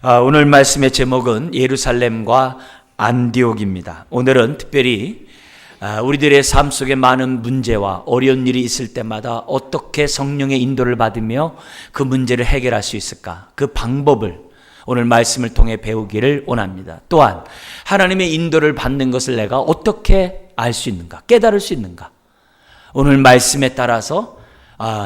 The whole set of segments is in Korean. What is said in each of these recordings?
오늘 말씀의 제목은 예루살렘과 안디옥입니다. 오늘은 특별히 우리들의 삶 속에 많은 문제와 어려운 일이 있을 때마다 어떻게 성령의 인도를 받으며 그 문제를 해결할 수 있을까? 그 방법을 오늘 말씀을 통해 배우기를 원합니다. 또한 하나님의 인도를 받는 것을 내가 어떻게 알 수 있는가? 깨달을 수 있는가? 오늘 말씀에 따라서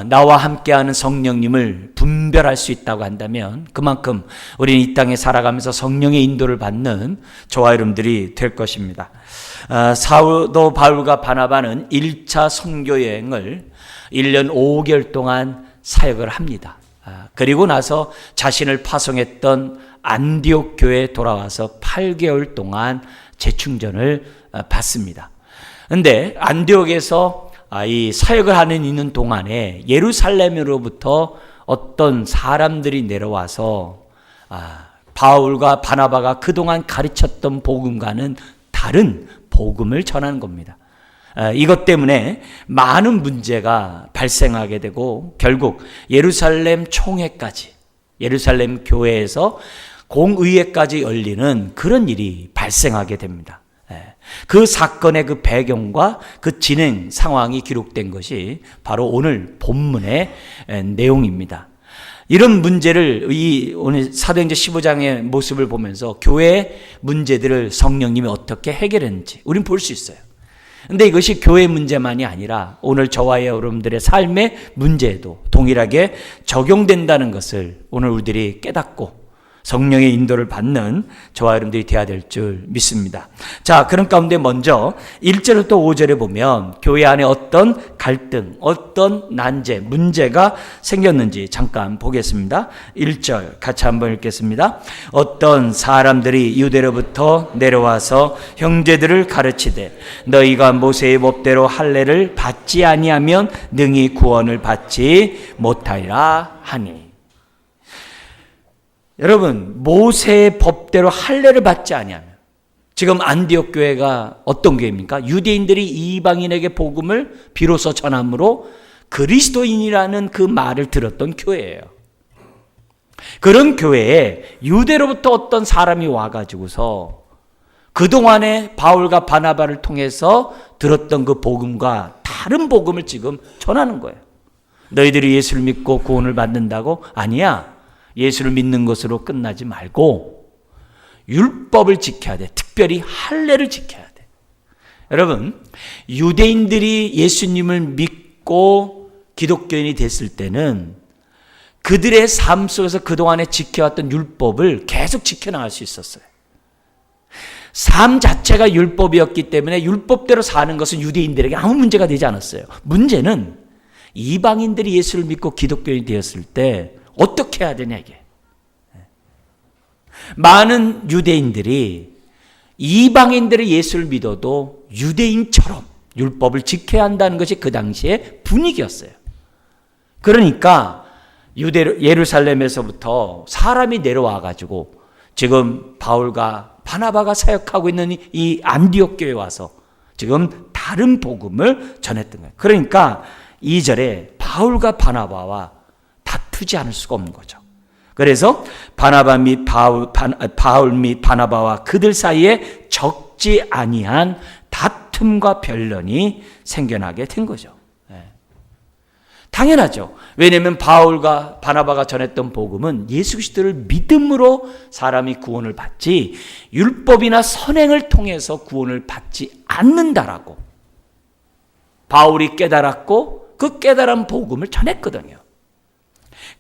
나와 함께하는 성령님을 분별할 수 있다고 한다면 그만큼 우리는 이 땅에 살아가면서 성령의 인도를 받는 저와 여러분들이 될 것입니다. 사도 바울과 바나바는 1차 선교 여행을 1년 5개월 동안 사역을 합니다. 그리고 나서 자신을 파송했던 안디옥 교회에 돌아와서 8개월 동안 재충전을 받습니다. 그런데 안디옥에서 이 사역을 하는 있는 동안에 예루살렘으로부터 어떤 사람들이 내려와서 바울과 바나바가 그동안 가르쳤던 복음과는 다른 복음을 전하는 겁니다. 이것 때문에 많은 문제가 발생하게 되고 결국 예루살렘 총회까지, 예루살렘 교회에서 공의회까지 열리는 그런 일이 발생하게 됩니다. 그 사건의 그 배경과 그 진행 상황이 기록된 것이 바로 오늘 본문의 내용입니다. 이런 문제를 오늘 사도행전 15장의 모습을 보면서 교회의 문제들을 성령님이 어떻게 해결했는지 우린 볼 수 있어요. 근데 이것이 교회 문제만이 아니라 오늘 저와 여러분들의 삶의 문제에도 동일하게 적용된다는 것을 오늘 우리들이 깨닫고 성령의 인도를 받는 저와 여러분들이 되어야 될 줄 믿습니다. 자, 그런 가운데 먼저 1절부터 5절에 보면 교회 안에 어떤 갈등, 어떤 난제, 문제가 생겼는지 잠깐 보겠습니다. 1절 같이 한번 읽겠습니다. 어떤 사람들이 유대로부터 내려와서 형제들을 가르치되 너희가 모세의 법대로 할례를 받지 아니하면 능히 구원을 받지 못하리라 하니. 여러분, 모세의 법대로 할례를 받지 아니하면, 지금 안디옥 교회가 어떤 교회입니까? 유대인들이 이방인에게 복음을 비로소 전함으로 그리스도인이라는 그 말을 들었던 교회예요. 그런 교회에 유대로부터 어떤 사람이 와가지고서 그동안에 바울과 바나바를 통해서 들었던 그 복음과 다른 복음을 지금 전하는 거예요. 너희들이 예수를 믿고 구원을 받는다고? 아니야. 예수를 믿는 것으로 끝나지 말고 율법을 지켜야 돼. 특별히 할례를 지켜야 돼. 여러분, 유대인들이 예수님을 믿고 기독교인이 됐을 때는 그들의 삶 속에서 그동안에 지켜왔던 율법을 계속 지켜나갈 수 있었어요. 삶 자체가 율법이었기 때문에 율법대로 사는 것은 유대인들에게 아무 문제가 되지 않았어요. 문제는 이방인들이 예수를 믿고 기독교인이 되었을 때 어떻게 해야 되냐 이게. 많은 유대인들이 이방인들의 예수를 믿어도 유대인처럼 율법을 지켜야 한다는 것이 그 당시의 분위기였어요. 그러니까 예루살렘에서부터 사람이 내려와 가지고 지금 바울과 바나바가 사역하고 있는 이 안디옥 교회에 와서 지금 다른 복음을 전했던 거예요. 그러니까 2절에 바울과 바나바와 다투지 않을 수가 없는 거죠. 그래서 바나바 및 바울 및 바나바와 그들 사이에 적지 아니한 다툼과 변론이 생겨나게 된 거죠. 당연하죠. 왜냐하면 바울과 바나바가 전했던 복음은 예수 그리스도를 믿음으로 사람이 구원을 받지 율법이나 선행을 통해서 구원을 받지 않는다라고 바울이 깨달았고 그 깨달은 복음을 전했거든요.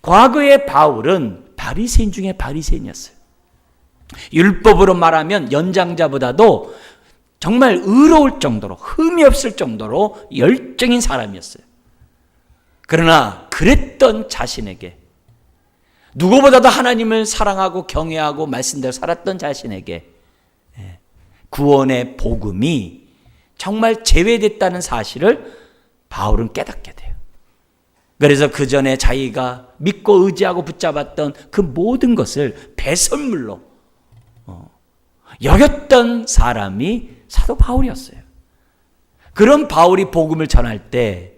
과거의 바울은 바리새인 중에 바리새인이었어요. 율법으로 말하면 연장자보다도 정말 의로울 정도로 흠이 없을 정도로 열정인 사람이었어요. 그러나 그랬던 자신에게 누구보다도 하나님을 사랑하고 경외하고 말씀대로 살았던 자신에게 구원의 복음이 정말 제외됐다는 사실을 바울은 깨닫게 돼요. 그래서 그 전에 자기가 믿고 의지하고 붙잡았던 그 모든 것을 배설물로 여겼던 사람이 사도 바울이었어요. 그런 바울이 복음을 전할 때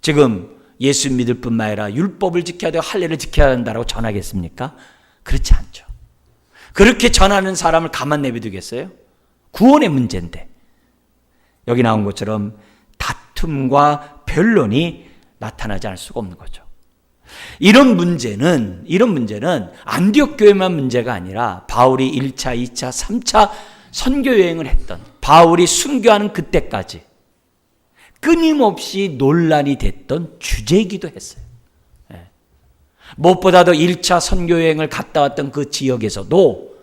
지금 예수 믿을 뿐만 아니라 율법을 지켜야 되고 할례를 지켜야 한다고 전하겠습니까? 그렇지 않죠. 그렇게 전하는 사람을 가만 내비두겠어요? 구원의 문제인데. 여기 나온 것처럼 다툼과 변론이 나타나지 않을 수가 없는 거죠. 이런 문제는 안디옥 교회만 문제가 아니라 바울이 1차, 2차, 3차 선교 여행을 했던, 바울이 순교하는 그때까지 끊임없이 논란이 됐던 주제이기도 했어요. 무엇보다도 1차 선교 여행을 갔다 왔던 그 지역에서도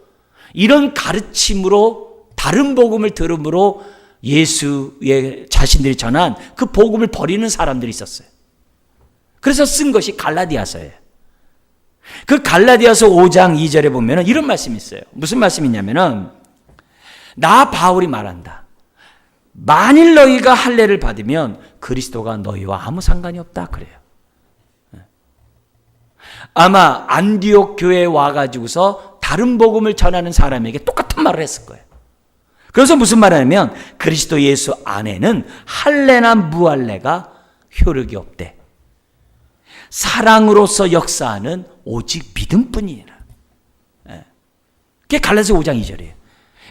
이런 가르침으로, 다른 복음을 들음으로 예수의 자신들이 전한 그 복음을 버리는 사람들이 있었어요. 그래서 쓴 것이 갈라디아서예요. 그 갈라디아서 5장 2절에 보면 이런 말씀이 있어요. 무슨 말씀이냐면은, 나 바울이 말한다. 만일 너희가 할례를 받으면 그리스도가 너희와 아무 상관이 없다 그래요. 아마 안디옥 교회에 와가지고서 다른 복음을 전하는 사람에게 똑같은 말을 했을 거예요. 그래서 무슨 말이냐면, 그리스도 예수 안에는 할례나 무할례가 효력이 없대. 사랑으로서 역사하는 오직 믿음뿐이라. 그게 갈라디아서 5장 2절이에요.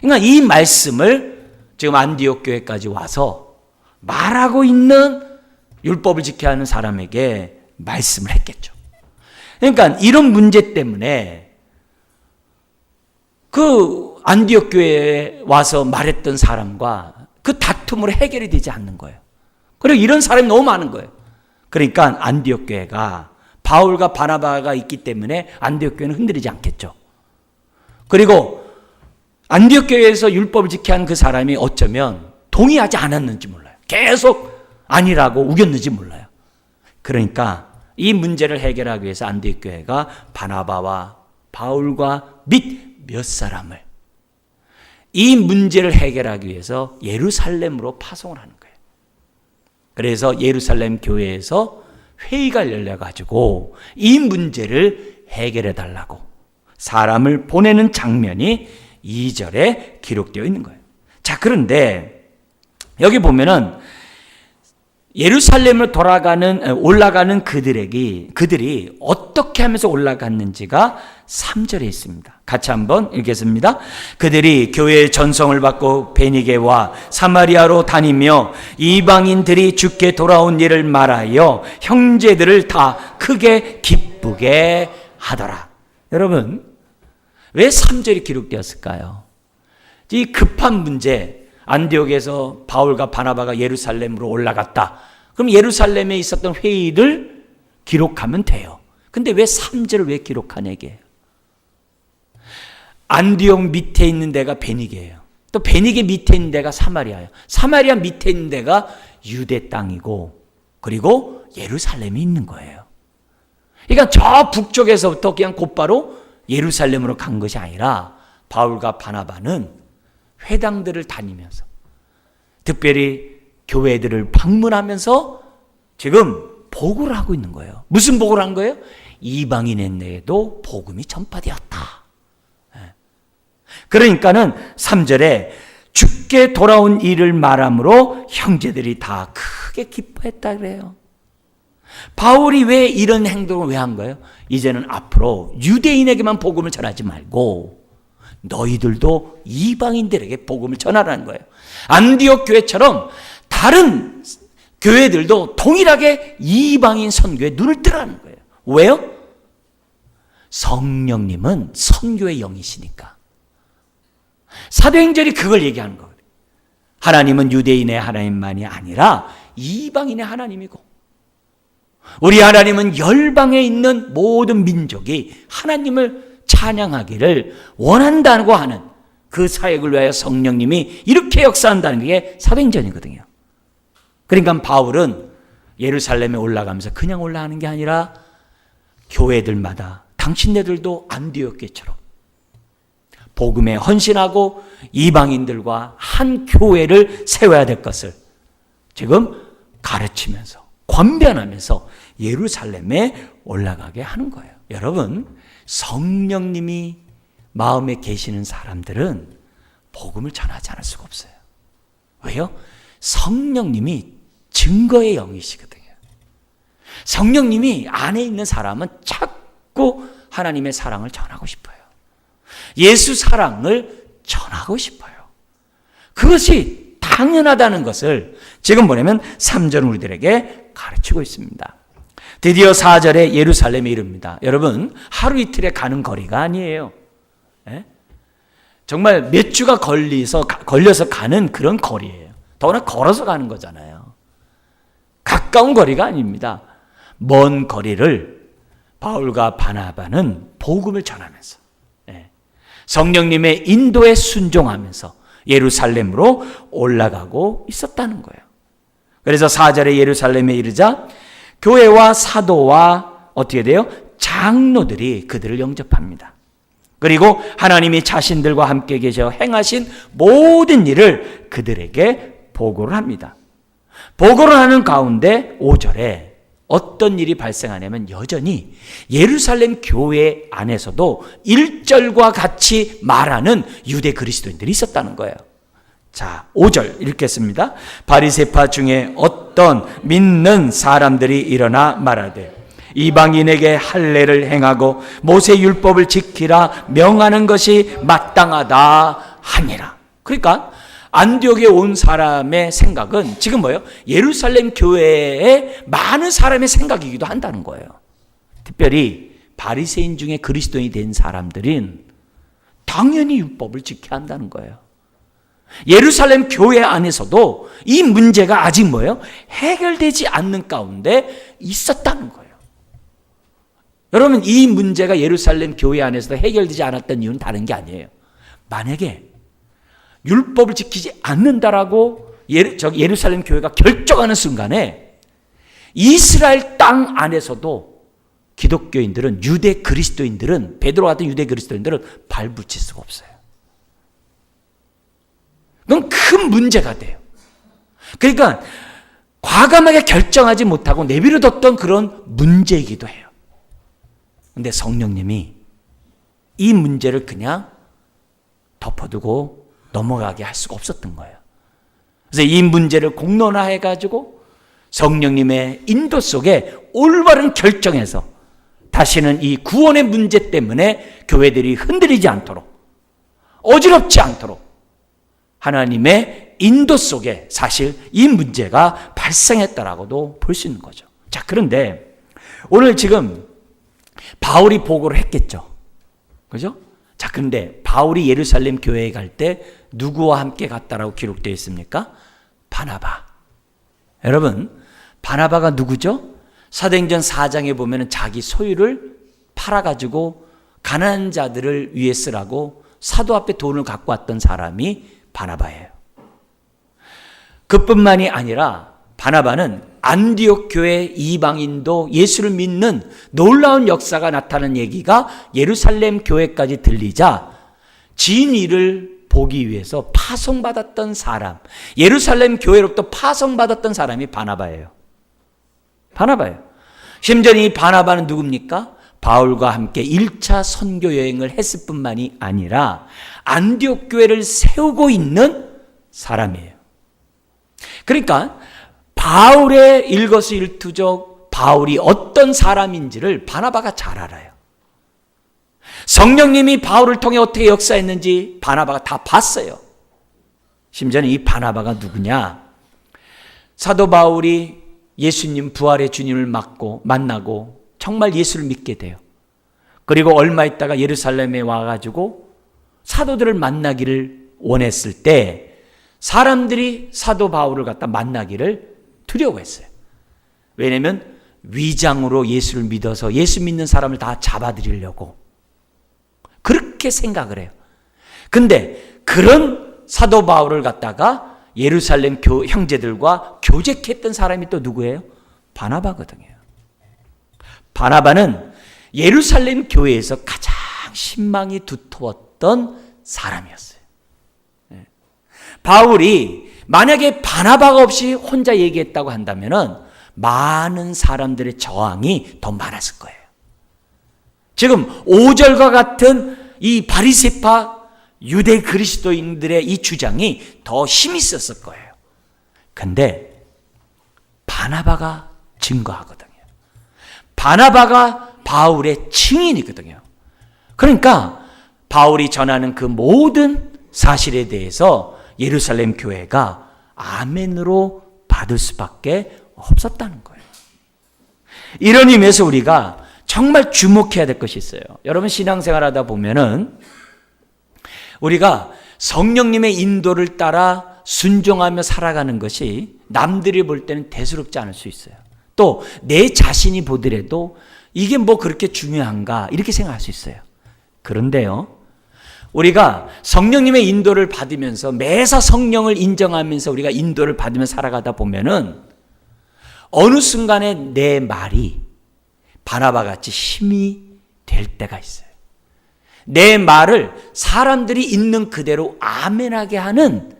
그러니까 이 말씀을 지금 안디옥 교회까지 와서 말하고 있는, 율법을 지켜야 하는 사람에게 말씀을 했겠죠. 그러니까 이런 문제 때문에 그 안디옥 교회에 와서 말했던 사람과 그 다툼으로 해결이 되지 않는 거예요. 그리고 이런 사람이 너무 많은 거예요. 그러니까 안디옥 교회가, 바울과 바나바가 있기 때문에 안디옥 교회는 흔들리지 않겠죠. 그리고 안디옥 교회에서 율법을 지켜야 하는 그 사람이 어쩌면 동의하지 않았는지 몰라요. 계속 아니라고 우겼는지 몰라요. 그러니까 이 문제를 해결하기 위해서 안디옥 교회가 바나바와 바울과 및 몇 사람을 이 문제를 해결하기 위해서 예루살렘으로 파송을 하는 거예요. 그래서 예루살렘 교회에서 회의가 열려가지고 이 문제를 해결해 달라고 사람을 보내는 장면이 2절에 기록되어 있는 거예요. 자, 그런데 여기 보면은 예루살렘을 올라가는 그들이 어떻게 하면서 올라갔는지가 3절에 있습니다. 같이 한번 읽겠습니다. 그들이 교회의 전성을 받고 베니게와 사마리아로 다니며 이방인들이 주께 돌아온 일을 말하여 형제들을 다 크게 기쁘게 하더라. 여러분, 왜 3절이 기록되었을까요? 이 급한 문제, 안디옥에서 바울과 바나바가 예루살렘으로 올라갔다. 그럼 예루살렘에 있었던 회의를 기록하면 돼요. 근데 왜 3절을 왜 기록하냐 이게. 안디옥 밑에 있는 데가 베니게예요. 또 베니게 밑에 있는 데가 사마리아예요. 사마리아 밑에 있는 데가 유대 땅이고, 그리고 예루살렘이 있는 거예요. 그러니까 저 북쪽에서부터 그냥 곧바로 예루살렘으로 간 것이 아니라 바울과 바나바는 회당들을 다니면서, 특별히 교회들을 방문하면서 지금 보고를 하고 있는 거예요. 무슨 보고를 한 거예요? 이방인에게도 복음이 전파되었다. 그러니까는 3절에 주께 돌아온 일을 말함으로 형제들이 다 크게 기뻐했다 그래요. 바울이 왜 이런 행동을 왜 한 거예요? 이제는 앞으로 유대인에게만 복음을 전하지 말고 너희들도 이방인들에게 복음을 전하라는 거예요. 안디옥 교회처럼 다른 교회들도 동일하게 이방인 선교에 눈을 뜨라는 거예요. 왜요? 성령님은 선교의 영이시니까. 사도행전이 그걸 얘기하는 거예요. 하나님은 유대인의 하나님만이 아니라 이방인의 하나님이고, 우리 하나님은 열방에 있는 모든 민족이 하나님을 찬양하기를 원한다고 하는 그 사역을 위하여 성령님이 이렇게 역사한다는 게 사도행전이거든요. 그러니까 바울은 예루살렘에 올라가면서 그냥 올라가는 게 아니라 교회들마다 당신네들도 안디옥 교회처럼 복음에 헌신하고 이방인들과 한 교회를 세워야 될 것을 지금 가르치면서 권변하면서 예루살렘에 올라가게 하는 거예요. 여러분, 성령님이 마음에 계시는 사람들은 복음을 전하지 않을 수가 없어요. 왜요? 성령님이 증거의 영이시거든요. 성령님이 안에 있는 사람은 자꾸 하나님의 사랑을 전하고 싶어요. 예수 사랑을 전하고 싶어요. 그것이 당연하다는 것을 지금 뭐냐면 3절 우리들에게 가르치고 있습니다. 드디어 4절에 예루살렘에 이릅니다. 여러분, 하루 이틀에 가는 거리가 아니에요. 예? 정말 몇 주가 걸려서 가는 그런 거리예요. 더구나 걸어서 가는 거잖아요. 가까운 거리가 아닙니다. 먼 거리를 바울과 바나바는 복음을 전하면서 성령님의 인도에 순종하면서 예루살렘으로 올라가고 있었다는 거예요. 그래서 4절에 예루살렘에 이르자 교회와 사도와 어떻게 돼요? 장로들이 그들을 영접합니다. 그리고 하나님이 자신들과 함께 계셔 행하신 모든 일을 그들에게 보고를 합니다. 보고를 하는 가운데 5절에 어떤 일이 발생하냐면 여전히 예루살렘 교회 안에서도 1절과 같이 말하는 유대 그리스도인들이 있었다는 거예요. 자, 5절 읽겠습니다. 바리새파 중에 어떤 믿는 사람들이 일어나 말하되 이방인에게 할례를 행하고 모세 율법을 지키라 명하는 것이 마땅하다 하니라. 그러니까 안디옥에 온 사람의 생각은 지금 뭐예요? 예루살렘 교회의 많은 사람의 생각이기도 한다는 거예요. 특별히 바리새인 중에 그리스도인이 된 사람들은 당연히 율법을 지켜야 한다는 거예요. 예루살렘 교회 안에서도 이 문제가 아직 뭐예요? 해결되지 않는 가운데 있었다는 거예요. 여러분, 이 문제가 예루살렘 교회 안에서도 해결되지 않았던 이유는 다른 게 아니에요. 만약에 율법을 지키지 않는다라고 예루살렘 교회가 결정하는 순간에 이스라엘 땅 안에서도 기독교인들은, 유대 그리스도인들은, 베드로 같은 유대 그리스도인들은 발붙일 수가 없어요. 그건 큰 문제가 돼요. 그러니까 과감하게 결정하지 못하고 내버려뒀던 그런 문제이기도 해요. 그런데 성령님이 이 문제를 그냥 덮어두고 넘어가게 할 수가 없었던 거예요. 그래서 이 문제를 공론화해가지고 성령님의 인도 속에 올바른 결정해서 다시는 이 구원의 문제 때문에 교회들이 흔들리지 않도록, 어지럽지 않도록 하나님의 인도 속에 사실 이 문제가 발생했다라고도 볼 수 있는 거죠. 자, 그런데 오늘 지금 바울이 보고를 했겠죠. 그죠? 자, 그런데 바울이 예루살렘 교회에 갈 때 누구와 함께 갔다라고 기록되어 있습니까? 바나바. 여러분, 바나바가 누구죠? 사도행전 4장에 보면 자기 소유를 팔아가지고 가난한 자들을 위해 쓰라고 사도 앞에 돈을 갖고 왔던 사람이 바나바예요. 그뿐만이 아니라 바나바는 안디옥 교회 이방인도 예수를 믿는 놀라운 역사가 나타난 얘기가 예루살렘 교회까지 들리자 진위를 보기 위해서 파송받았던 사람, 예루살렘 교회로부터 파송받았던 사람이 바나바예요. 바나바예요. 심지어 이 바나바는 누굽니까? 바울과 함께 1차 선교 여행을 했을 뿐만이 아니라 안디옥 교회를 세우고 있는 사람이에요. 그러니까 바울의 일거수일투족, 바울이 어떤 사람인지를 바나바가 잘 알아요. 성령님이 바울을 통해 어떻게 역사했는지 바나바가 다 봤어요. 심지어는 이 바나바가 누구냐? 사도 바울이 예수님 부활의 주님을 만나고 정말 예수를 믿게 돼요. 그리고 얼마 있다가 예루살렘에 와가지고 사도들을 만나기를 원했을 때 사람들이 사도 바울을 갖다 만나기를 두려워했어요. 왜냐하면 위장으로 예수를 믿어서 예수 믿는 사람을 다 잡아들이려고 그렇게 생각을 해요. 근데 그런 사도 바울을 갖다가 예루살렘 형제들과 교제했던 사람이 또 누구예요? 바나바거든요. 바나바는 예루살렘 교회에서 가장 신망이 두터웠던 사람이었어요. 바울이 만약에 바나바가 없이 혼자 얘기했다고 한다면 많은 사람들의 저항이 더 많았을 거예요. 지금 5절과 같은 이 바리새파 유대 그리스도인들의 이 주장이 더 힘이 있었을 거예요. 근데 바나바가 증거하거든요. 바나바가 바울의 증인이거든요. 그러니까 바울이 전하는 그 모든 사실에 대해서 예루살렘 교회가 아멘으로 받을 수밖에 없었다는 거예요. 이런 의미에서 우리가 정말 주목해야 될 것이 있어요. 여러분 신앙생활 하다 보면은 우리가 성령님의 인도를 따라 순종하며 살아가는 것이 남들이 볼 때는 대수롭지 않을 수 있어요. 또 내 자신이 보더라도 이게 뭐 그렇게 중요한가 이렇게 생각할 수 있어요. 그런데요, 우리가 성령님의 인도를 받으면서 매사 성령을 인정하면서 우리가 인도를 받으며 살아가다 보면은 어느 순간에 내 말이 바나바 같이 힘이 될 때가 있어요. 내 말을 사람들이 있는 그대로 아멘하게 하는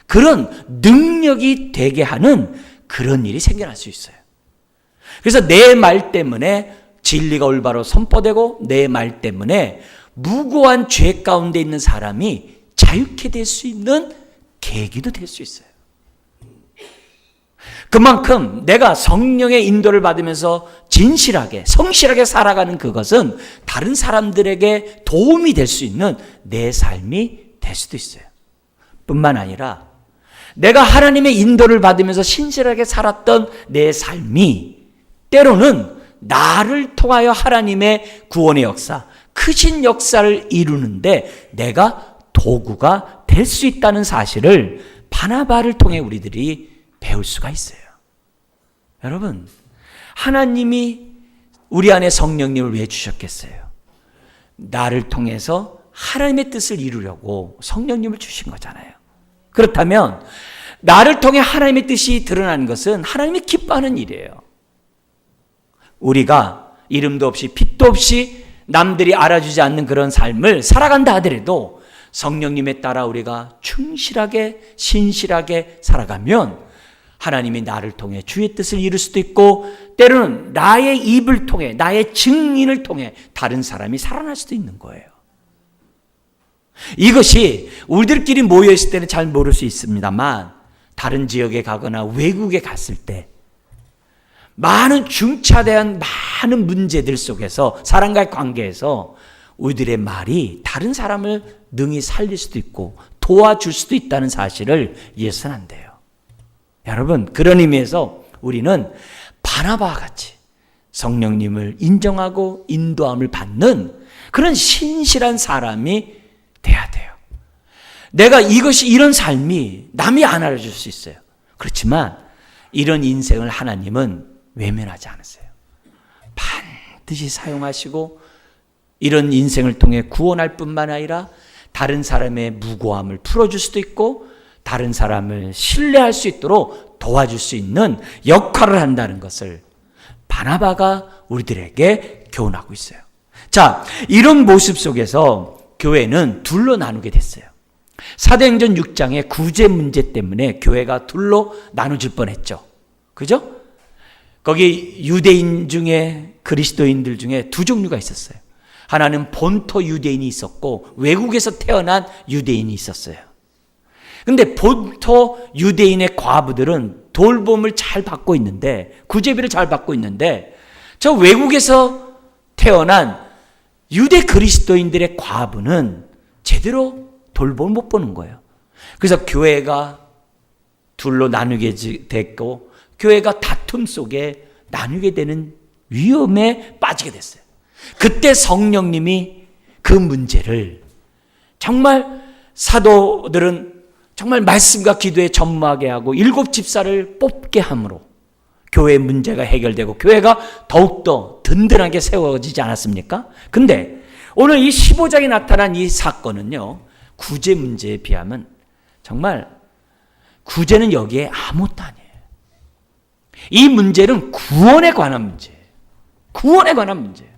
그런 능력이 되게 하는 그런 일이 생겨날 수 있어요. 그래서 내 말 때문에 진리가 올바로 선포되고 내 말 때문에 무고한 죄 가운데 있는 사람이 자유케 될 수 있는 계기도 될 수 있어요. 그만큼 내가 성령의 인도를 받으면서 진실하게 성실하게 살아가는 그것은 다른 사람들에게 도움이 될 수 있는 내 삶이 될 수도 있어요. 뿐만 아니라 내가 하나님의 인도를 받으면서 신실하게 살았던 내 삶이 때로는 나를 통하여 하나님의 구원의 역사, 크신 역사를 이루는데 내가 도구가 될 수 있다는 사실을 바나바를 통해 우리들이 배울 수가 있어요. 여러분, 하나님이 우리 안에 성령님을 왜 주셨겠어요? 나를 통해서 하나님의 뜻을 이루려고 성령님을 주신 거잖아요. 그렇다면 나를 통해 하나님의 뜻이 드러나는 것은 하나님이 기뻐하는 일이에요. 우리가 이름도 없이 빛도 없이 남들이 알아주지 않는 그런 삶을 살아간다 하더라도 성령님에 따라 우리가 충실하게 신실하게 살아가면 하나님이 나를 통해 주의 뜻을 이룰 수도 있고 때로는 나의 입을 통해 나의 증인을 통해 다른 사람이 살아날 수도 있는 거예요. 이것이 우리들끼리 모여있을 때는 잘 모를 수 있습니다만 다른 지역에 가거나 외국에 갔을 때 많은 중차대한 많은 문제들 속에서 사람과의 관계에서 우리들의 말이 다른 사람을 능히 살릴 수도 있고 도와줄 수도 있다는 사실을 이해서는 안 돼요. 여러분, 그런 의미에서 우리는 바나바와 같이 성령님을 인정하고 인도함을 받는 그런 신실한 사람이 돼야 돼요. 내가 이런 삶이 남이 안 알아줄 수 있어요. 그렇지만 이런 인생을 하나님은 외면하지 않으세요. 반드시 사용하시고 이런 인생을 통해 구원할 뿐만 아니라 다른 사람의 무고함을 풀어줄 수도 있고 다른 사람을 신뢰할 수 있도록 도와줄 수 있는 역할을 한다는 것을 바나바가 우리들에게 교훈하고 있어요. 자, 이런 모습 속에서 교회는 둘로 나누게 됐어요. 사도행전 6장의 구제 문제 때문에 교회가 둘로 나눠질 뻔했죠. 그죠? 거기 유대인 중에 그리스도인들 중에 두 종류가 있었어요. 하나는 본토 유대인이 있었고 외국에서 태어난 유대인이 있었어요. 근데 본토 유대인의 과부들은 돌봄을 잘 받고 있는데 구제비를 잘 받고 있는데 저 외국에서 태어난 유대 그리스도인들의 과부는 제대로 돌봄을 못 보는 거예요. 그래서 교회가 둘로 나누게 됐고 교회가 다툼 속에 나누게 되는 위험에 빠지게 됐어요. 그때 성령님이 그 문제를 정말 사도들은 정말 말씀과 기도에 전무하게 하고 7 집사를 뽑게 함으로 교회의 문제가 해결되고 교회가 더욱더 든든하게 세워지지 않았습니까? 근데 오늘 이 15장에 나타난 이 사건은요, 구제 문제에 비하면 정말 구제는 여기에 아무것도 아니에요. 이 문제는 구원에 관한 문제예요. 구원에 관한 문제예요.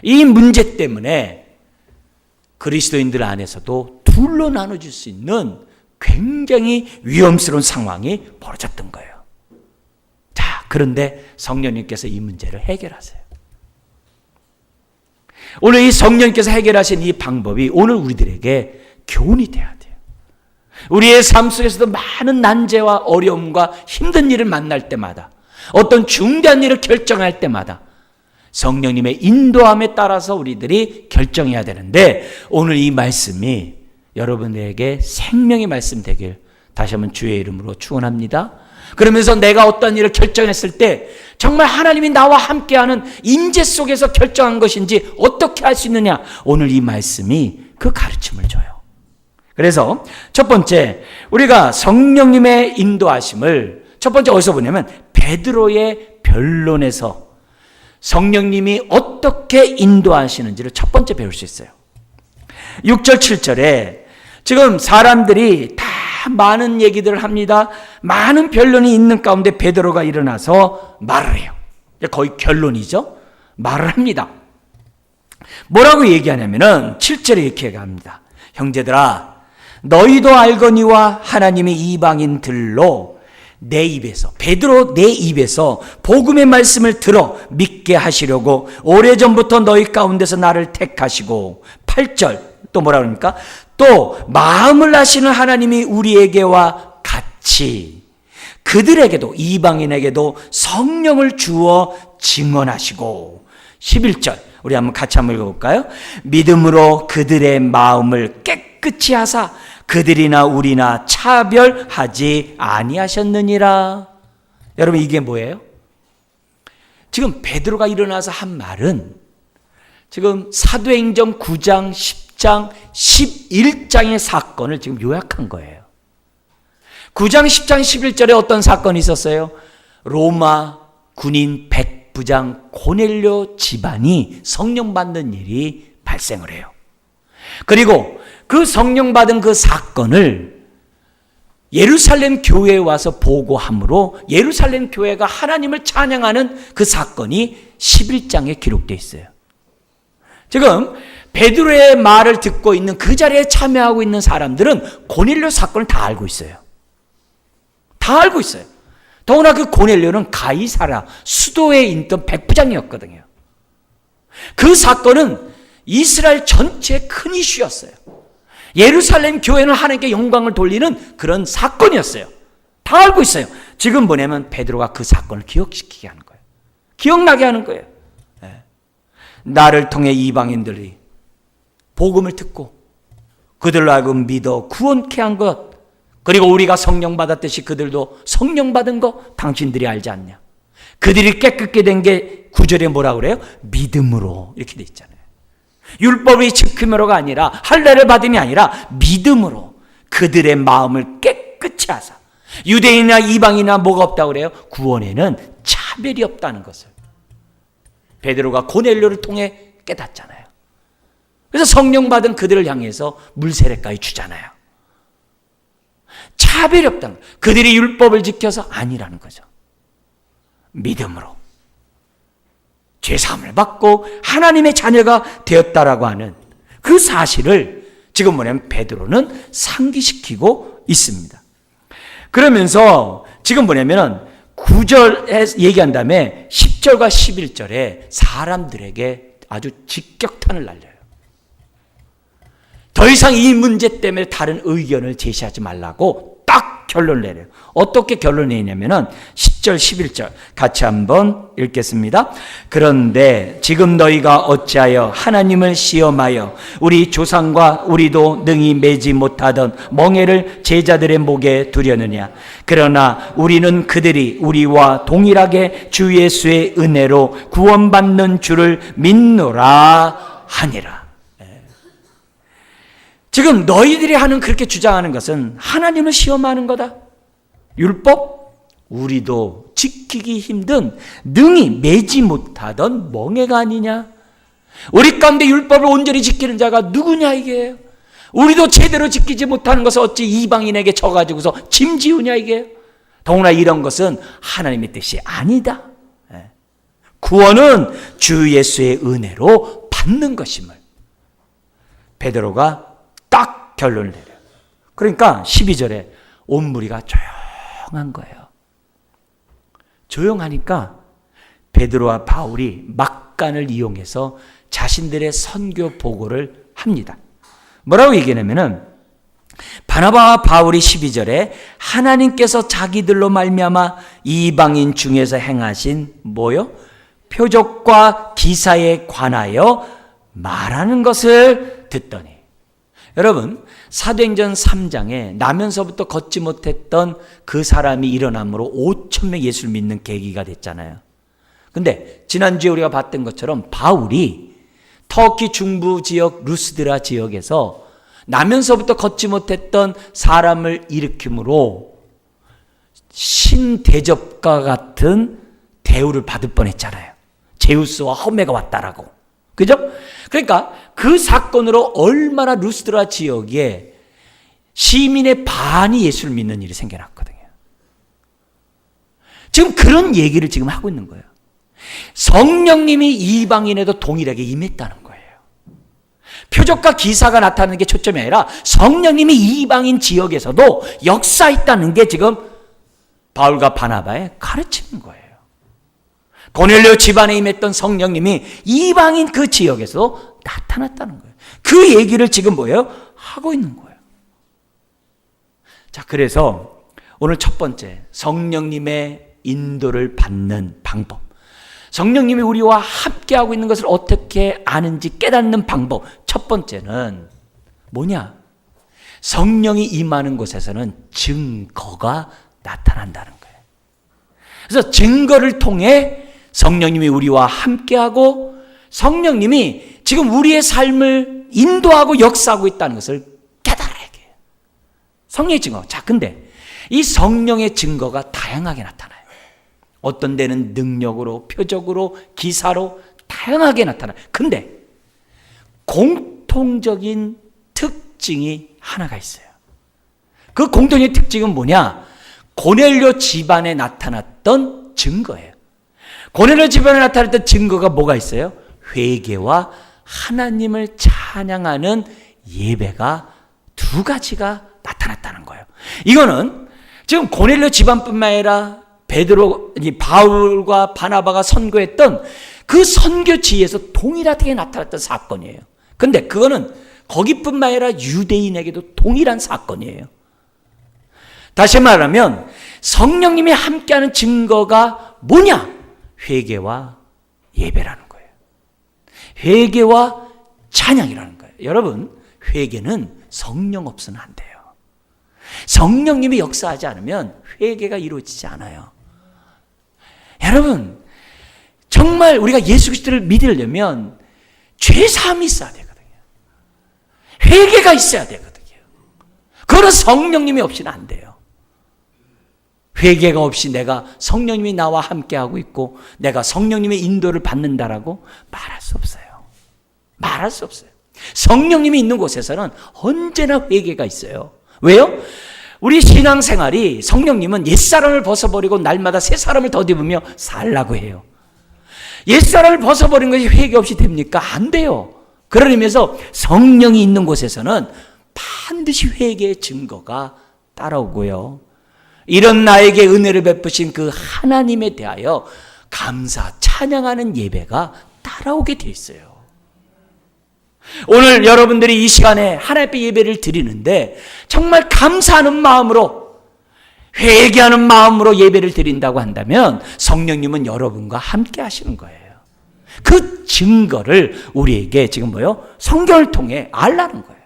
이 문제 때문에 그리스도인들 안에서도 둘로 나눠질 수 있는 굉장히 위험스러운 상황이 벌어졌던 거예요. 자, 그런데 성령님께서 이 문제를 해결하세요. 오늘 이 성령님께서 해결하신 이 방법이 오늘 우리들에게 교훈이 돼야 돼요. 우리의 삶 속에서도 많은 난제와 어려움과 힘든 일을 만날 때마다 어떤 중대한 일을 결정할 때마다 성령님의 인도함에 따라서 우리들이 결정해야 되는데, 오늘 이 말씀이 여러분에게 생명의 말씀 되길 다시 한번 주의 이름으로 축원합니다. 그러면서 내가 어떤 일을 결정했을 때 정말 하나님이 나와 함께하는 임재 속에서 결정한 것인지 어떻게 할 수 있느냐, 오늘 이 말씀이 그 가르침을 줘요. 그래서 첫 번째, 우리가 성령님의 인도하심을 첫 번째 어디서 보냐면 베드로의 변론에서 성령님이 어떻게 인도하시는지를 첫 번째 배울 수 있어요. 6절 7절에 지금 사람들이 다 많은 얘기들을 합니다. 많은 변론이 있는 가운데 베드로가 일어나서 말을 해요. 거의 결론이죠. 말을 합니다. 뭐라고 얘기하냐면은 7절에 이렇게 얘기합니다. 형제들아, 너희도 알거니와 하나님의 이방인들로 내 입에서, 베드로 내 입에서 복음의 말씀을 들어 믿게 하시려고 오래전부터 너희 가운데서 나를 택하시고, 8절 또 뭐라 그럽니까? 또 마음을 아시는 하나님이 우리에게와 같이 그들에게도, 이방인에게도 성령을 주어 증언하시고, 11절 우리 같이 한번 읽어볼까요? 믿음으로 그들의 마음을 깨끗이 하사 그들이나 우리나 차별하지 아니하셨느니라. 여러분, 이게 뭐예요? 지금 베드로가 일어나서 한 말은 지금 사도행전 9장, 10장, 11장의 사건을 지금 요약한 거예요. 9장, 10장, 11절에 어떤 사건이 있었어요? 로마 군인 백부장 고넬료 집안이 성령 받는 일이 발생을 해요. 그리고 그 성령 받은 그 사건을 예루살렘 교회에 와서 보고함으로 예루살렘 교회가 하나님을 찬양하는 그 사건이 11장에 기록되어 있어요. 지금 베드로의 말을 듣고 있는 그 자리에 참여하고 있는 사람들은 고넬료 사건을 다 알고 있어요. 다 알고 있어요. 더구나 그 고넬료는 가이사라 수도에 있던 백부장이었거든요. 그 사건은 이스라엘 전체의 큰 이슈였어요. 예루살렘 교회는 하나님께 영광을 돌리는 그런 사건이었어요. 다 알고 있어요. 지금 뭐냐면 베드로가 그 사건을 기억시키게 하는 거예요. 기억나게 하는 거예요. 나를 통해 이방인들이 복음을 듣고 그들로 하여금 믿어 구원케 한 것, 그리고 우리가 성령 받았듯이 그들도 성령 받은 거 당신들이 알지 않냐. 그들이 깨끗게 된 게 9절에 뭐라고 그래요? 믿음으로, 이렇게 돼 있잖아요. 율법이 지킴으로가 아니라, 할례를 받음이 아니라 믿음으로 그들의 마음을 깨끗이 하사. 유대인이나 이방이나 뭐가 없다고 그래요? 구원에는 차별이 없다는 것을 베드로가 고넬료를 통해 깨닫잖아요. 그래서 성령 받은 그들을 향해서 물세례까지 주잖아요. 차별이 없다는 거예요. 그들이 율법을 지켜서 아니라는 거죠. 믿음으로 죄사함을 받고 하나님의 자녀가 되었다라고 하는 그 사실을 지금 뭐냐면 베드로는 상기시키고 있습니다. 그러면서 지금 뭐냐면 9절에 얘기한 다음에 10절과 11절에 사람들에게 아주 직격탄을 날려요. 더 이상 이 문제 때문에 다른 의견을 제시하지 말라고 딱 결론을 내려요. 어떻게 결론을 내냐면은 10절, 11절 같이 한번 읽겠습니다. 그런데 지금 너희가 어찌하여 하나님을 시험하여 우리 조상과 우리도 능히 매지 못하던 멍에를 제자들의 목에 두려느냐. 그러나 우리는 그들이 우리와 동일하게 주 예수의 은혜로 구원받는 줄을 믿노라 하니라. 지금 너희들이 하는, 그렇게 주장하는 것은 하나님을 시험하는 거다. 율법? 우리도 지키기 힘든, 능히 매지 못하던 멍에가 아니냐. 우리 가운데 율법을 온전히 지키는 자가 누구냐 이게. 우리도 제대로 지키지 못하는 것을 어찌 이방인에게 져가지고서 짐 지우냐 이게. 더구나 이런 것은 하나님의 뜻이 아니다. 구원은 주 예수의 은혜로 받는 것임을 베드로가 딱 결론을 내려요. 그러니까 12절에 온 무리가 조용한 거예요. 조용하니까 베드로와 바울이 막간을 이용해서 자신들의 선교 보고를 합니다. 뭐라고 얘기하냐면은 바나바와 바울이 12절에 하나님께서 자기들로 말미암아 이방인 중에서 행하신 뭐요? 표적과 기사에 관하여 말하는 것을 듣더니. 여러분, 사도행전 3장에 나면서부터 걷지 못했던 그 사람이 일어남으로 5,000명 예수를 믿는 계기가 됐잖아요. 근데 지난주에 우리가 봤던 것처럼 바울이 터키 중부 지역 루스드라 지역에서 나면서부터 걷지 못했던 사람을 일으킴으로 신대접과 같은 대우를 받을 뻔했잖아요. 제우스와 허메가 왔다라고. 그죠? 그러니까 그 사건으로 얼마나 루스드라 지역에 시민의 반이 예수를 믿는 일이 생겨났거든요. 지금 그런 얘기를 지금 하고 있는 거예요. 성령님이 이방인에도 동일하게 임했다는 거예요. 표적과 기사가 나타나는 게 초점이 아니라 성령님이 이방인 지역에서도 역사했다는 게 지금 바울과 바나바의 가르치는 거예요. 고넬료 집안에 임했던 성령님이 이방인 그 지역에서 나타났다는 거예요. 그 얘기를 지금 뭐예요? 하고 있는 거예요. 자, 그래서 오늘 첫 번째, 성령님의 인도를 받는 방법. 성령님이 우리와 함께하고 있는 것을 어떻게 아는지 깨닫는 방법. 첫 번째는 뭐냐? 성령이 임하는 곳에서는 증거가 나타난다는 거예요. 그래서 증거를 통해 성령님이 우리와 함께하고 성령님이 지금 우리의 삶을 인도하고 역사하고 있다는 것을 깨달아야 해요. 성령의 증거. 자, 근데 이 성령의 증거가 다양하게 나타나요. 어떤 데는 능력으로, 표적으로, 기사로 다양하게 나타나요. 근데 공통적인 특징이 하나가 있어요. 그 공통적인 특징은 뭐냐? 고넬료 집안에 나타났던 증거예요. 고넬료 집안에 나타났던 증거가 뭐가 있어요? 회개와 하나님을 찬양하는 예배가 두 가지가 나타났다는 거예요. 이거는 지금 고넬료 집안뿐만 아니라 바울과 바나바가 선교했던 그 선교지에서 동일하게 나타났던 사건이에요. 근데 그거는 거기뿐만 아니라 유대인에게도 동일한 사건이에요. 다시 말하면 성령님이 함께하는 증거가 뭐냐? 회개와 예배라는 거예요. 회개와 찬양이라는 거예요. 여러분, 회개는 성령 없으면 안 돼요. 성령님이 역사하지 않으면 회개가 이루어지지 않아요. 여러분, 정말 우리가 예수 그리스도를 믿으려면 죄사함이 있어야 되거든요. 회개가 있어야 되거든요. 그런 성령님이 없이는 안 돼요. 회개가 없이 내가 성령님이 나와 함께하고 있고 내가 성령님의 인도를 받는다라고 말할 수 없어요. 말할 수 없어요. 성령님이 있는 곳에서는 언제나 회개가 있어요. 왜요? 우리 신앙생활이 성령님은 옛사람을 벗어버리고 날마다 새 사람을 덧입으며 살라고 해요. 옛사람을 벗어버린 것이 회개 없이 됩니까? 안 돼요. 그런 의미에서 성령이 있는 곳에서는 반드시 회개의 증거가 따라오고요. 이런 나에게 은혜를 베푸신 그 하나님에 대하여 감사, 찬양하는 예배가 따라오게 돼 있어요. 오늘 여러분들이 이 시간에 하나님 앞에 예배를 드리는데 정말 감사하는 마음으로 회개하는 마음으로 예배를 드린다고 한다면 성령님은 여러분과 함께 하시는 거예요. 그 증거를 우리에게 지금 뭐요? 성경을 통해 알라는 거예요.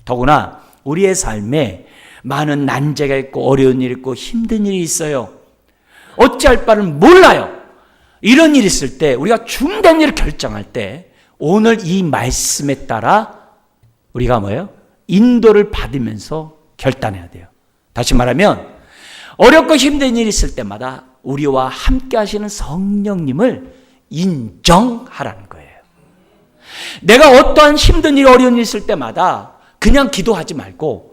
더구나 우리의 삶에 많은 난제가 있고 어려운 일이 있고 힘든 일이 있어요. 어찌할 바를 몰라요. 이런 일이 있을 때 우리가 중대한 일을 결정할 때 오늘 이 말씀에 따라 우리가 뭐예요? 인도를 받으면서 결단해야 돼요. 다시 말하면 어렵고 힘든 일이 있을 때마다 우리와 함께 하시는 성령님을 인정하라는 거예요. 내가 어떠한 힘든 일, 어려운 일 있을 때마다 그냥 기도하지 말고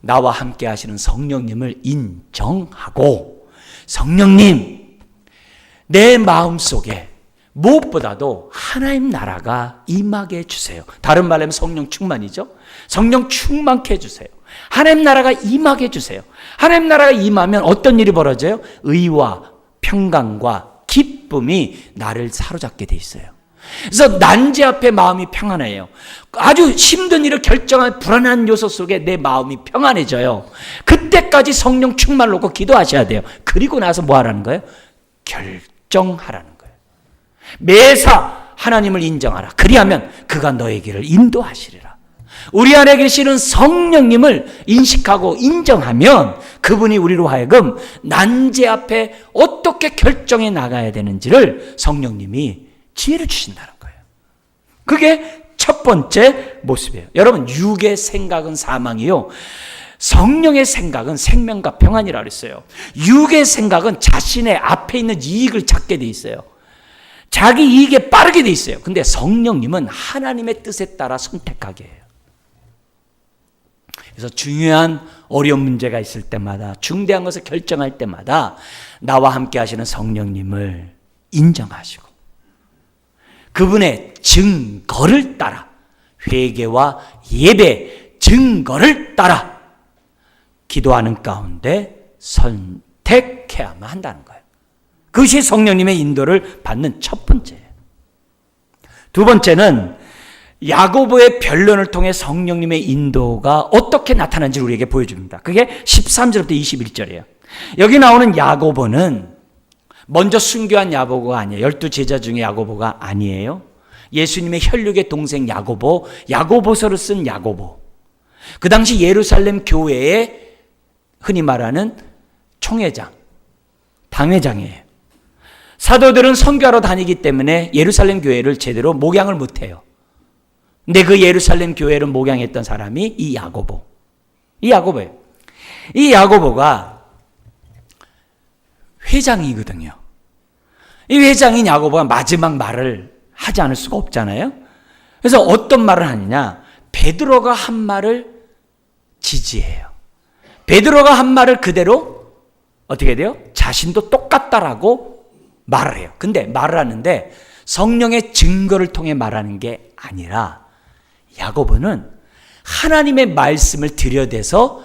나와 함께 하시는 성령님을 인정하고 성령님, 내 마음속에 무엇보다도 하나님 나라가 임하게 해주세요. 다른 말로 하면 성령 충만이죠. 성령 충만케 해주세요. 하나님 나라가 임하게 해주세요. 하나님 나라가 임하면 어떤 일이 벌어져요? 의와 평강과 기쁨이 나를 사로잡게 돼 있어요. 그래서 난제 앞에 마음이 평안해요. 아주 힘든 일을 결정한 불안한 요소 속에 내 마음이 평안해져요. 그때까지 성령 충만을 놓고 기도하셔야 돼요. 그리고 나서 뭐 하라는 거예요? 결정하라는 거예요. 매사 하나님을 인정하라. 그리하면 그가 너의 길을 인도하시리라. 우리 안에 계시는 성령님을 인식하고 인정하면 그분이 우리로 하여금 난제 앞에 어떻게 결정해 나가야 되는지를 성령님이 지혜를 주신다는 거예요. 그게 첫 번째 모습이에요. 여러분, 육의 생각은 사망이요, 성령의 생각은 생명과 평안이라고 그랬어요. 육의 생각은 자신의 앞에 있는 이익을 찾게 돼 있어요. 자기 이익에 빠르게 돼 있어요. 근데 성령님은 하나님의 뜻에 따라 선택하게 해요. 그래서 중요한 어려운 문제가 있을 때마다, 중대한 것을 결정할 때마다 나와 함께 하시는 성령님을 인정하시고 그분의 증거를 따라, 회개와 예배 증거를 따라 기도하는 가운데 선택해야만 한다는 거예요. 그것이 성령님의 인도를 받는 첫 번째예요. 두 번째는 야고보의 변론을 통해 성령님의 인도가 어떻게 나타나는지를 우리에게 보여줍니다. 그게 13절부터 21절이에요. 여기 나오는 야고보는 먼저 순교한 야고보가 아니에요. 12제자 중에 야고보가 아니에요. 예수님의 혈육의 동생 야고보, 야고보서를 쓴 야고보. 그 당시 예루살렘 교회의 흔히 말하는 총회장, 당회장이에요. 사도들은 선교하러 다니기 때문에 예루살렘 교회를 제대로 목양을 못해요. 근데 그 예루살렘 교회를 목양했던 사람이 이 야고보예요. 이 야고보가 회장이거든요. 이 회장인 야고보가 마지막 말을 하지 않을 수가 없잖아요. 그래서 어떤 말을 하느냐, 베드로가 한 말을 지지해요. 베드로가 한 말을 그대로 어떻게 돼요? 자신도 똑같다라고 말을 해요. 근데 말을 하는데 성령의 증거를 통해 말하는 게 아니라 야고보는 하나님의 말씀을 들여대서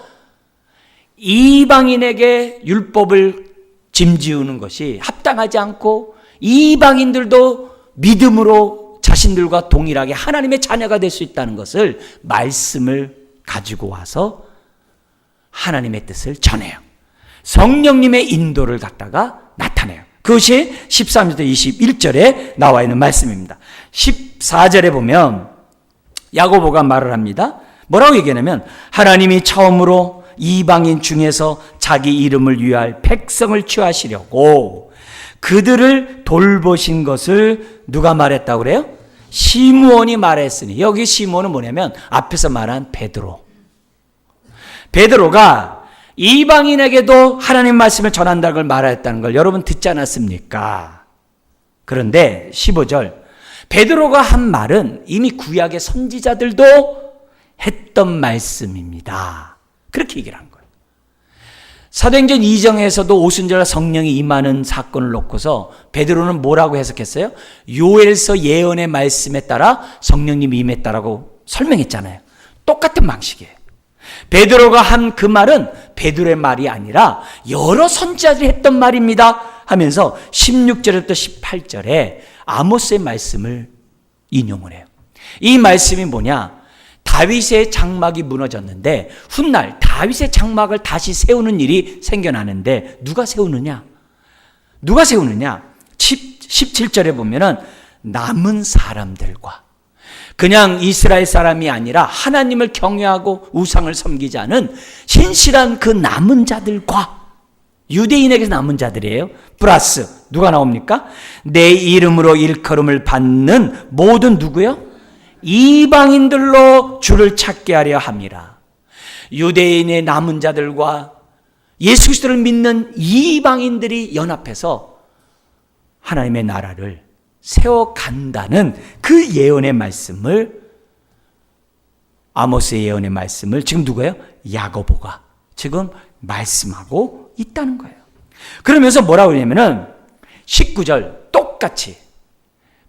이방인에게 율법을 짐지우는 것이 합당하지 않고 이방인들도 믿음으로 자신들과 동일하게 하나님의 자녀가 될 수 있다는 것을 말씀을 가지고 와서 하나님의 뜻을 전해요. 성령님의 인도를 갖다가 나타내요. 그것이 13절부터 21절에 나와 있는 말씀입니다. 14절에 보면 야고보가 말을 합니다. 뭐라고 얘기하냐면 하나님이 처음으로 이방인 중에서 자기 이름을 위할 백성을 취하시려고 그들을 돌보신 것을 누가 말했다고 그래요? 시므온이 말했으니. 여기 시므온은 뭐냐면 앞에서 말한 베드로가 이방인에게도 하나님 말씀을 전한다는 걸 말했다는 걸 여러분 듣지 않았습니까? 그런데 15절, 베드로가 한 말은 이미 구약의 선지자들도 했던 말씀입니다. 그렇게 얘기를 한 거예요. 사도행전 2장에서도 오순절날 성령이 임하는 사건을 놓고서 베드로는 뭐라고 해석했어요? 요엘서 예언의 말씀에 따라 성령님이 임했다라고 설명했잖아요. 똑같은 방식이에요. 베드로가 한 그 말은 베드로의 말이 아니라 여러 선지자들이 했던 말입니다 하면서 16절부터 18절에 아모스의 말씀을 인용을 해요. 이 말씀이 뭐냐? 다윗의 장막이 무너졌는데 훗날 다윗의 장막을 다시 세우는 일이 생겨나는데 누가 세우느냐? 17절에 보면은 남은 사람들과, 그냥 이스라엘 사람이 아니라 하나님을 경외하고 우상을 섬기지 않은 신실한 그 남은 자들과, 유대인에게서 남은 자들이에요. 플러스 누가 나옵니까? 내 이름으로 일컬음을 받는 모든 누구요? 이방인들로 주를 찾게 하려 함이라. 유대인의 남은 자들과 예수 그리스도를 믿는 이방인들이 연합해서 하나님의 나라를 세워간다는 그 예언의 말씀을, 아모스의 예언의 말씀을 지금 누구예요? 야고보가 지금 말씀하고 있다는 거예요. 그러면서 뭐라고 그러냐면은 19절 똑같이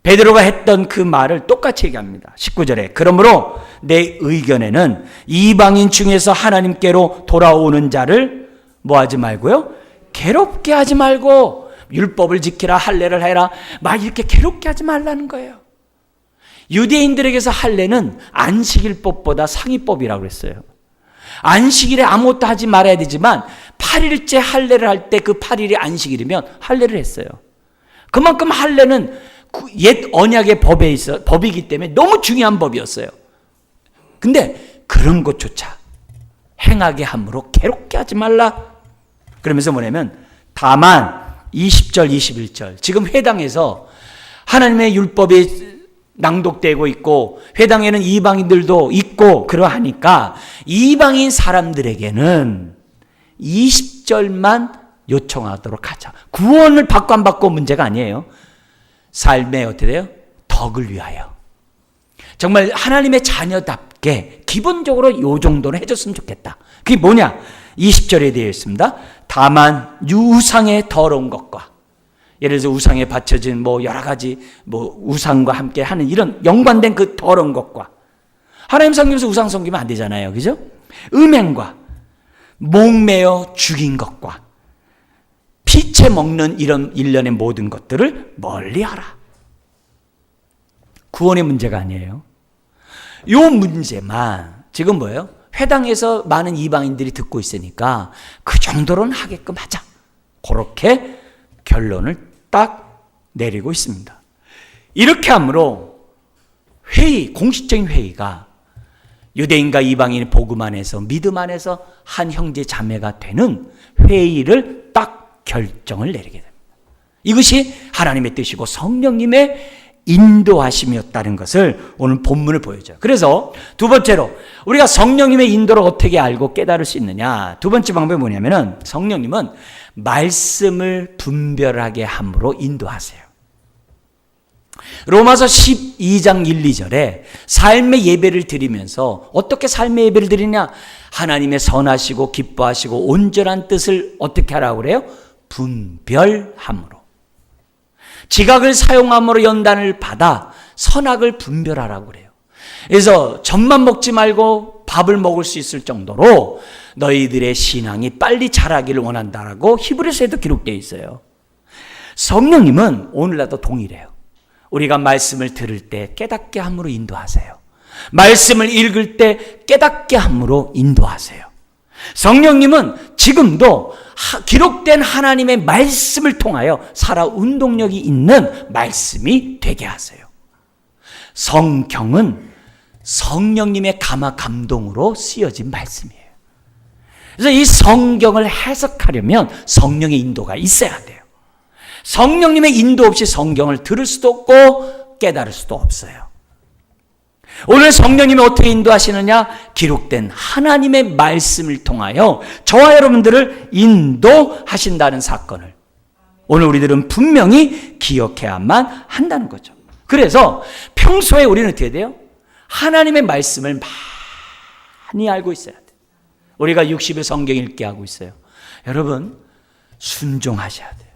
베드로가 했던 그 말을 똑같이 얘기합니다. 19절에 그러므로 내 의견에는 이방인 중에서 하나님께로 돌아오는 자를 뭐하지 말고요? 괴롭게 하지 말고 율법을 지키라, 할례를 해라, 막 이렇게 괴롭게 하지 말라는 거예요. 유대인들에게서 할례는 안식일법보다 상위법이라고 그랬어요. 안식일에 아무것도 하지 말아야 되지만 8일째 할례를 할 때 그 8일이 안식일이면 할례를 했어요. 그만큼 할례는 옛 언약의 법이기 때문에 너무 중요한 법이었어요. 근데 그런 것조차 행하게 함으로 괴롭게 하지 말라. 그러면서 뭐냐면 다만 20절 21절 지금 회당에서 하나님의 율법이 낭독되고 있고 회당에는 이방인들도 있고 그러하니까 이방인 사람들에게는 20절만 요청하도록 하자. 구원을 받고 안 받고 문제가 아니에요. 삶의 어떻게 돼요? 덕을 위하여. 정말 하나님의 자녀답게 기본적으로 요 정도는 해줬으면 좋겠다. 그게 뭐냐? 20절에 되어 있습니다. 다만 우상의 더러운 것과 예를 들어서 우상에 바쳐진 여러 가지 우상과 함께 하는 이런 연관된 그 더러운 것과 하나님 섬기면서 우상 섬기면 안 되잖아요. 그죠? 음행과 목매어 죽인 것과 피채 먹는 이런 일련의 모든 것들을 멀리하라. 구원의 문제가 아니에요. 이 문제만 지금 뭐예요? 회당에서 많은 이방인들이 듣고 있으니까 그 정도로는 하게끔 하자. 그렇게 결론을 딱 내리고 있습니다. 이렇게 함으로 공식적인 회의가 유대인과 이방인의 복음 안에서 믿음 안에서 한 형제 자매가 되는 회의를 딱 결정을 내리게 됩니다. 이것이 하나님의 뜻이고 성령님의 인도하심이었다는 것을 오늘 본문을 보여줘요. 그래서 두 번째로 우리가 성령님의 인도를 어떻게 알고 깨달을 수 있느냐. 두 번째 방법이 뭐냐면은 성령님은 말씀을 분별하게 함으로 인도하세요. 로마서 12장 1, 2절에 삶의 예배를 드리면서 어떻게 삶의 예배를 드리냐? 하나님의 선하시고 기뻐하시고 온전한 뜻을 어떻게 하라고 그래요? 분별함으로. 지각을 사용함으로 연단을 받아 선악을 분별하라고 그래요. 그래서 젖만 먹지 말고 밥을 먹을 수 있을 정도로 너희들의 신앙이 빨리 자라기를 원한다라고 히브리서에도 기록되어 있어요. 성령님은 오늘날도 동일해요. 우리가 말씀을 들을 때 깨닫게 함으로 인도하세요. 말씀을 읽을 때 깨닫게 함으로 인도하세요. 성령님은 지금도 기록된 하나님의 말씀을 통하여 살아 운동력이 있는 말씀이 되게 하세요. 성경은 성령님의 감동으로 쓰여진 말씀이에요. 그래서 이 성경을 해석하려면 성령의 인도가 있어야 돼요. 성령님의 인도 없이 성경을 들을 수도 없고 깨달을 수도 없어요. 오늘 성령님이 어떻게 인도하시느냐? 기록된 하나님의 말씀을 통하여 저와 여러분들을 인도하신다는 사건을 오늘 우리들은 분명히 기억해야만 한다는 거죠. 그래서 평소에 우리는 어떻게 돼요? 하나님의 말씀을 많이 알고 있어야 돼요. 우리가 60일 성경 읽게 하고 있어요. 여러분 순종하셔야 돼요.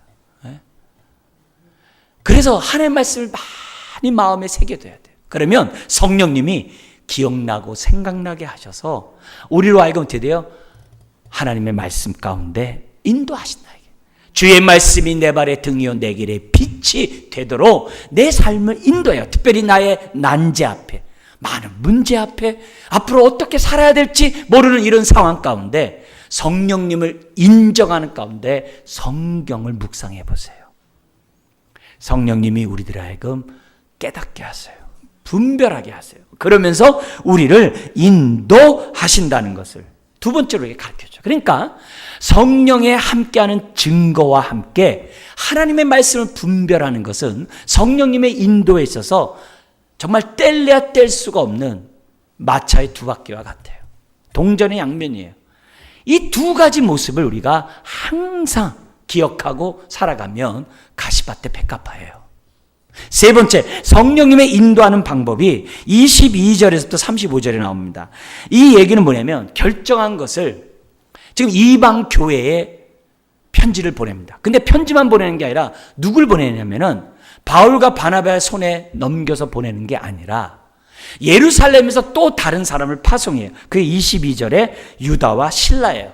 그래서 하나님의 말씀을 많이 마음에 새겨둬야 돼요. 그러면 성령님이 기억나고 생각나게 하셔서 우리로 하여금 어떻게 돼요? 하나님의 말씀 가운데 인도하신다. 주의 말씀이 내 발의 등이요 내 길의 빛이 되도록 내 삶을 인도해요. 특별히 나의 난제 앞에, 많은 문제 앞에 앞으로 어떻게 살아야 될지 모르는 이런 상황 가운데 성령님을 인정하는 가운데 성경을 묵상해 보세요. 성령님이 우리들 하여금 깨닫게 하세요. 분별하게 하세요. 그러면서 우리를 인도하신다는 것을 두 번째로 가르쳐줘요. 그러니까 성령에 함께하는 증거와 함께 하나님의 말씀을 분별하는 것은 성령님의 인도에 있어서 정말 뗄래야 뗄 수가 없는 마차의 두 바퀴와 같아요. 동전의 양면이에요. 이 두 가지 모습을 우리가 항상 기억하고 살아가면 가시밭에 백합화예요. 세 번째, 성령님의 인도하는 방법이 22절에서부터 35절에 나옵니다. 이 얘기는 뭐냐면 결정한 것을 지금 이방 교회에 편지를 보냅니다. 근데 편지만 보내는 게 아니라 누굴 보내냐면은 바울과 바나바의 손에 넘겨서 보내는 게 아니라 예루살렘에서 또 다른 사람을 파송해요. 그게 22절에 유다와 실라예요.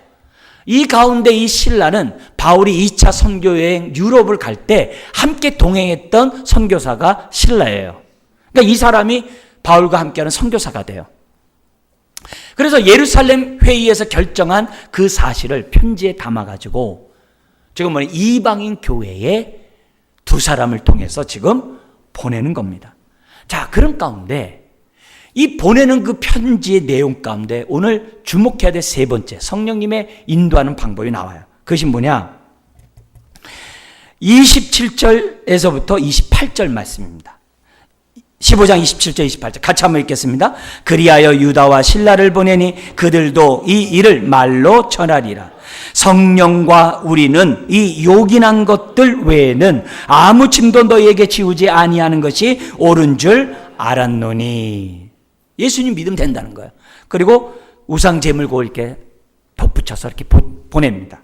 이 가운데 이 실라는 바울이 2차 선교여행 유럽을 갈 때 함께 동행했던 선교사가 실라예요. 그러니까 이 사람이 바울과 함께하는 선교사가 돼요. 그래서 예루살렘 회의에서 결정한 그 사실을 편지에 담아가지고 지금 이방인 교회에 두 사람을 통해서 지금 보내는 겁니다. 자, 그런 가운데 이 보내는 그 편지의 내용 가운데 오늘 주목해야 될 세 번째 성령님의 인도하는 방법이 나와요. 그것이 뭐냐? 27절에서부터 28절 말씀입니다. 15장 27절 28절 같이 한번 읽겠습니다. 그리하여 유다와 실라를 보내니 그들도 이 일을 말로 전하리라. 성령과 우리는 이 요긴한 것들 외에는 아무 짐도 너희에게 지우지 아니하는 것이 옳은 줄 알았노니. 예수님 믿으면 된다는 거예요. 그리고 우상 제물고 이렇게 덧붙여서 이렇게 보냅니다.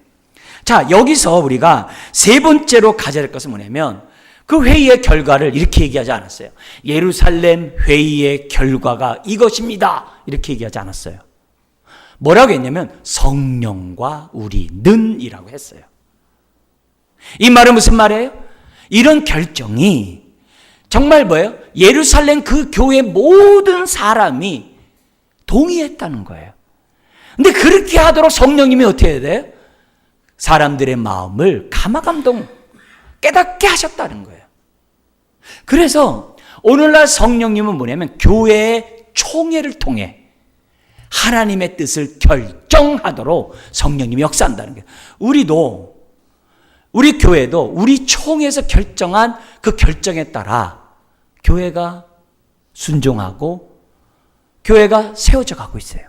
자, 여기서 우리가 세 번째로 가져야 될 것은 뭐냐면 그 회의의 결과를 이렇게 얘기하지 않았어요. 예루살렘 회의의 결과가 이것입니다. 이렇게 얘기하지 않았어요. 뭐라고 했냐면 성령과 우리는 이라고 했어요. 이 말은 무슨 말이에요? 이런 결정이 정말 뭐예요? 예루살렘 그 교회 모든 사람이 동의했다는 거예요. 근데 그렇게 하도록 성령님이 어떻게 해야 돼요? 사람들의 마음을 감화감동 깨닫게 하셨다는 거예요. 그래서 오늘날 성령님은 뭐냐면 교회의 총회를 통해 하나님의 뜻을 결정하도록 성령님이 역사한다는 거예요. 우리 교회도 우리 총회에서 결정한 그 결정에 따라 교회가 순종하고 교회가 세워져 가고 있어요.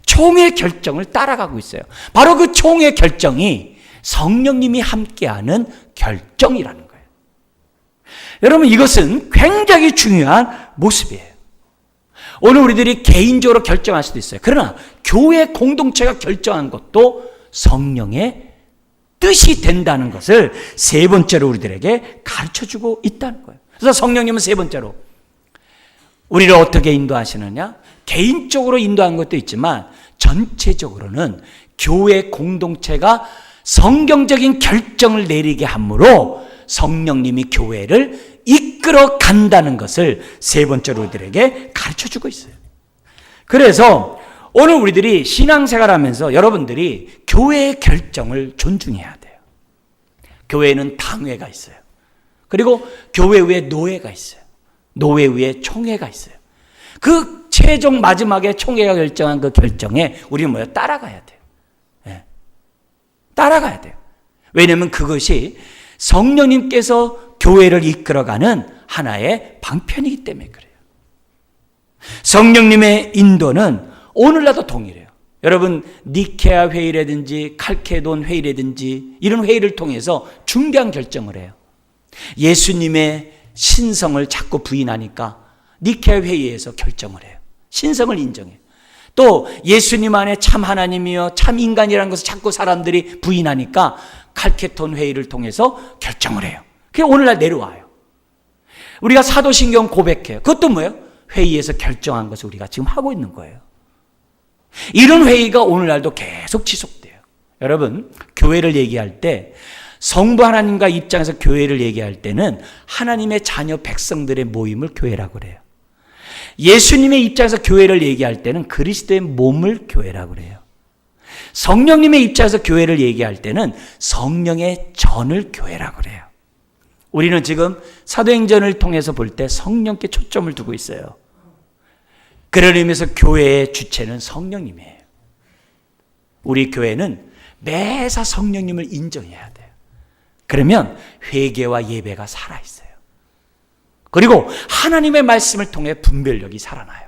총회 결정을 따라가고 있어요. 바로 그 총회 결정이 성령님이 함께하는 결정이라는 거예요. 여러분, 이것은 굉장히 중요한 모습이에요. 오늘 우리들이 개인적으로 결정할 수도 있어요. 그러나 교회 공동체가 결정한 것도 성령의 뜻이 된다는 것을 세 번째로 우리들에게 가르쳐주고 있다는 거예요. 그래서 성령님은 세 번째로 우리를 어떻게 인도하시느냐? 개인적으로 인도하는 것도 있지만 전체적으로는 교회 공동체가 성경적인 결정을 내리게 함으로 성령님이 교회를 이끌어 간다는 것을 세 번째로 우리들에게 가르쳐주고 있어요. 그래서 오늘 우리들이 신앙생활하면서 여러분들이 교회의 결정을 존중해야 돼요. 교회에는 당회가 있어요. 그리고 교회 위에 노회가 있어요. 노회 위에 총회가 있어요. 그 최종 마지막에 총회가 결정한 그 결정에 우리는 뭐예요? 따라가야 돼요. 네. 따라가야 돼요. 왜냐하면 그것이 성령님께서 교회를 이끌어가는 하나의 방편이기 때문에 그래요. 성령님의 인도는 오늘날도 동일해요. 여러분, 니케아 회의라든지 칼케돈 회의라든지 이런 회의를 통해서 중대한 결정을 해요. 예수님의 신성을 자꾸 부인하니까 니케아 회의에서 결정을 해요. 신성을 인정해요. 또 예수님 안에 참 하나님이요 참 인간이라는 것을 자꾸 사람들이 부인하니까 칼케톤 회의를 통해서 결정을 해요. 그게 오늘날 내려와요. 우리가 사도신경 고백해요. 그것도 뭐예요? 회의에서 결정한 것을 우리가 지금 하고 있는 거예요. 이런 회의가 오늘날도 계속 지속돼요. 여러분, 교회를 얘기할 때 성부 하나님과 입장에서 교회를 얘기할 때는 하나님의 자녀 백성들의 모임을 교회라고 그래요. 예수님의 입장에서 교회를 얘기할 때는 그리스도의 몸을 교회라고 그래요. 성령님의 입장에서 교회를 얘기할 때는 성령의 전을 교회라고 그래요. 우리는 지금 사도행전을 통해서 볼 때 성령께 초점을 두고 있어요. 그런 의미에서 교회의 주체는 성령님이에요. 우리 교회는 매사 성령님을 인정해야 돼요. 그러면 회개와 예배가 살아있어요. 그리고 하나님의 말씀을 통해 분별력이 살아나요.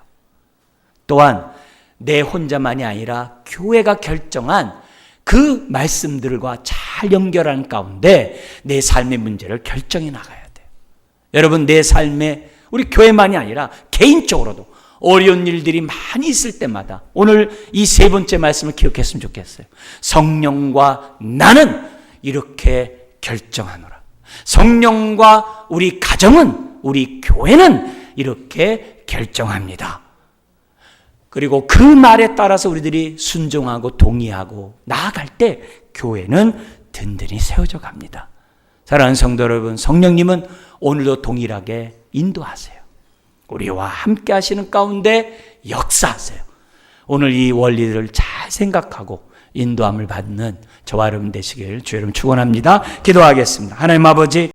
또한 내 혼자만이 아니라 교회가 결정한 그 말씀들과 잘 연결하는 가운데 내 삶의 문제를 결정해 나가야 돼요. 여러분, 내 삶에 우리 교회만이 아니라 개인적으로도 어려운 일들이 많이 있을 때마다 오늘 이 세 번째 말씀을 기억했으면 좋겠어요. 성령과 나는 이렇게 결정하노라. 성령과 우리 가정은, 우리 교회는 이렇게 결정합니다. 그리고 그 말에 따라서 우리들이 순종하고 동의하고 나아갈 때 교회는 든든히 세워져 갑니다. 사랑하는 성도 여러분, 성령님은 오늘도 동일하게 인도하세요. 우리와 함께 하시는 가운데 역사하세요. 오늘 이 원리를 잘 생각하고 인도함을 받는 저와 여러분 되시길 주 여러분 축원합니다. 기도하겠습니다. 하나님 아버지,